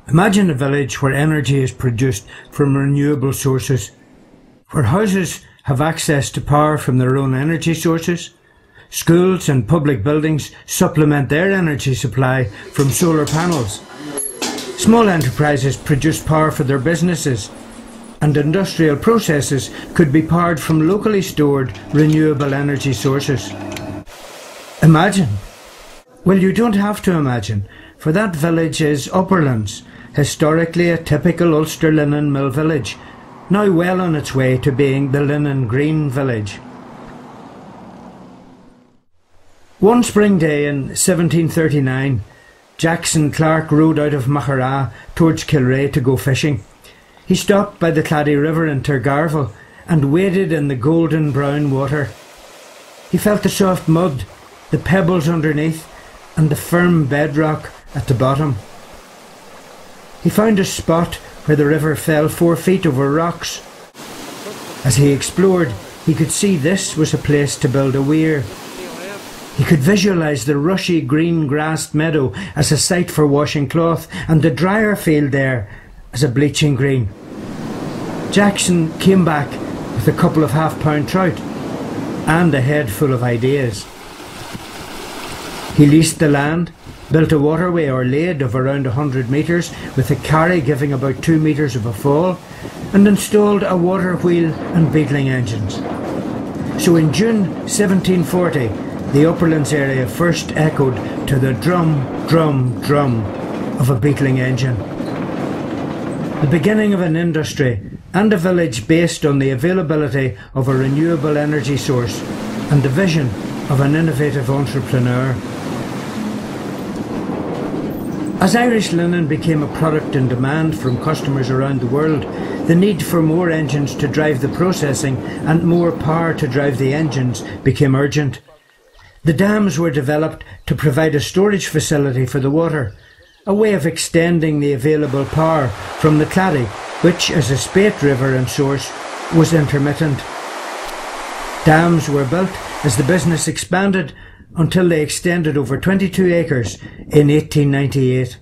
Imagine a village where energy is produced from renewable sources, where houses have access to power from their own energy sources. Schools and public buildings supplement their energy supply from solar panels. Small enterprises produce power for their businesses, and industrial processes could be powered from locally stored renewable energy sources. Imagine. Well, you don't have to imagine, for that village is Upperlands, historically a typical Ulster linen mill village, now well on its way to being the Linen Green Village. One spring day in 1739, Jackson Clark rode out of Machara towards Kilrea to go fishing. He stopped by the Clady River in Turgarville and waded in the golden brown water. He felt the soft mud, the pebbles underneath, and the firm bedrock at the bottom. He found a spot where the river fell 4 feet over rocks. As he explored, he could see this was a place to build a weir. He could visualise the rushy green grassed meadow as a site for washing cloth, and the drier field there as a bleaching green. Jackson came back with a couple of half-pound trout and a head full of ideas. He leased the land, built a waterway or lade of around 100 metres with a carry giving about 2 metres of a fall, and installed a water wheel and beetling engines. So in June 1740, the Upperlands area first echoed to the drum, drum, drum of a beetling engine. The beginning of an industry and a village based on the availability of a renewable energy source and the vision of an innovative entrepreneur. As Irish linen became a product in demand from customers around the world, the need for more engines to drive the processing and more power to drive the engines became urgent. The dams were developed to provide a storage facility for the water, a way of extending the available power from the Clady, which as a spate river and source was intermittent. Dams were built as the business expanded until they extended over 22 acres in 1898.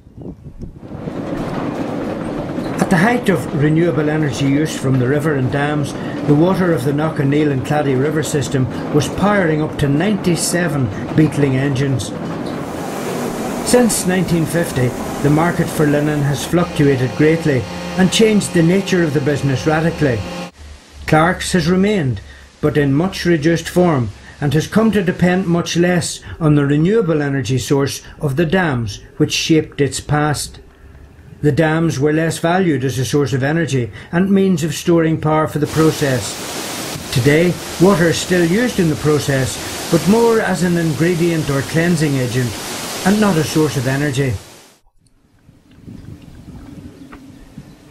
At the height of renewable energy use from the river and dams, the water of the Knockaniel and Clady River system was powering up to 97 beetling engines. Since 1950, the market for linen has fluctuated greatly and changed the nature of the business radically. Clark's has remained, but in much reduced form, and has come to depend much less on the renewable energy source of the dams which shaped its past. The dams were less valued as a source of energy and means of storing power for the process. Today, water is still used in the process, but more as an ingredient or cleansing agent, and not a source of energy.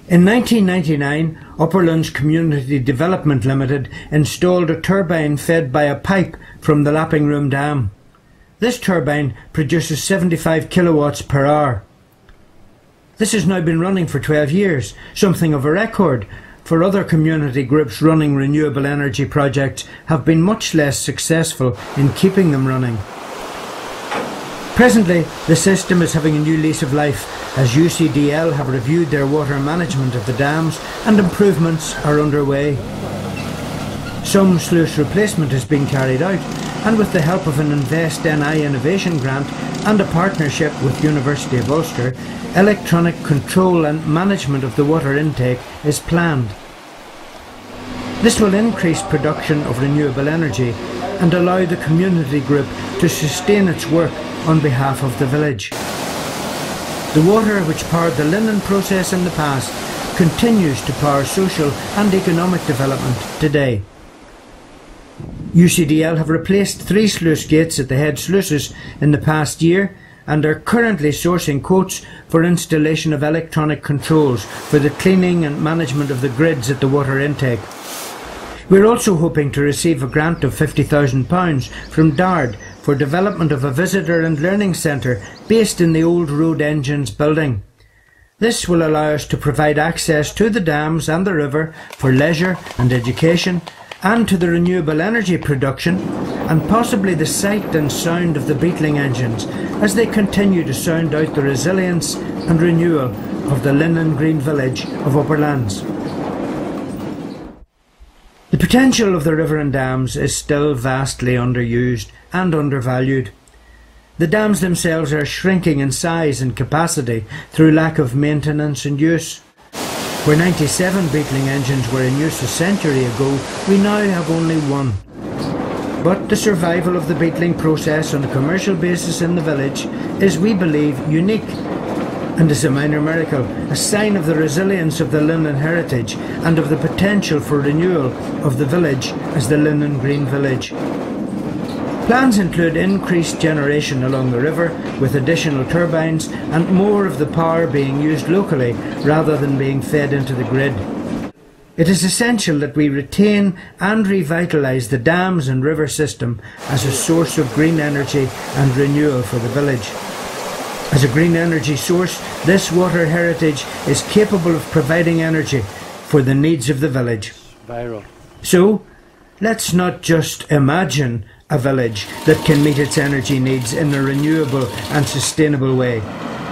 In 1999, Upperlands Community Development Limited installed a turbine fed by a pipe from the Lapping Room Dam. This turbine produces 75 kilowatts per hour. This has now been running for 12 years, something of a record, for other community groups running renewable energy projects have been much less successful in keeping them running. Presently, the system is having a new lease of life as UCDL have reviewed their water management of the dams and improvements are underway. Some sluice replacement is being carried out, and with the help of an Invest NI Innovation grant and a partnership with University of Ulster, electronic control and management of the water intake is planned. This will increase production of renewable energy and allow the community group to sustain its work on behalf of the village. The water which powered the linen process in the past continues to power social and economic development today. UCDL have replaced 3 sluice gates at the head sluices in the past year and are currently sourcing quotes for installation of electronic controls for the cleaning and management of the grids at the water intake. We're also hoping to receive a grant of £50,000 from DARD for development of a visitor and learning centre based in the old road engines building. This will allow us to provide access to the dams and the river for leisure and education, and to the renewable energy production, and possibly the sight and sound of the beetling engines as they continue to sound out the resilience and renewal of the Linen Green village of Upperlands. The potential of the river and dams is still vastly underused and undervalued. The dams themselves are shrinking in size and capacity through lack of maintenance and use. Where 97 beetling engines were in use a century ago, we now have only one. But the survival of the beetling process on a commercial basis in the village is, we believe, unique and is a minor miracle, a sign of the resilience of the linen heritage and of the potential for renewal of the village as the Linen Green village. Plans include increased generation along the river with additional turbines and more of the power being used locally rather than being fed into the grid. It is essential that we retain and revitalise the dams and river system as a source of green energy and renewal for the village. As a green energy source, this water heritage is capable of providing energy for the needs of the village. Viral. So, let's not just imagine a village that can meet its energy needs in a renewable and sustainable way,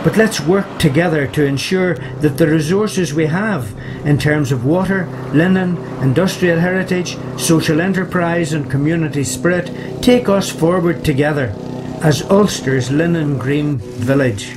but let's work together to ensure that the resources we have in terms of water, linen, industrial heritage, social enterprise and community spirit take us forward together as Ulster's Linen Green village.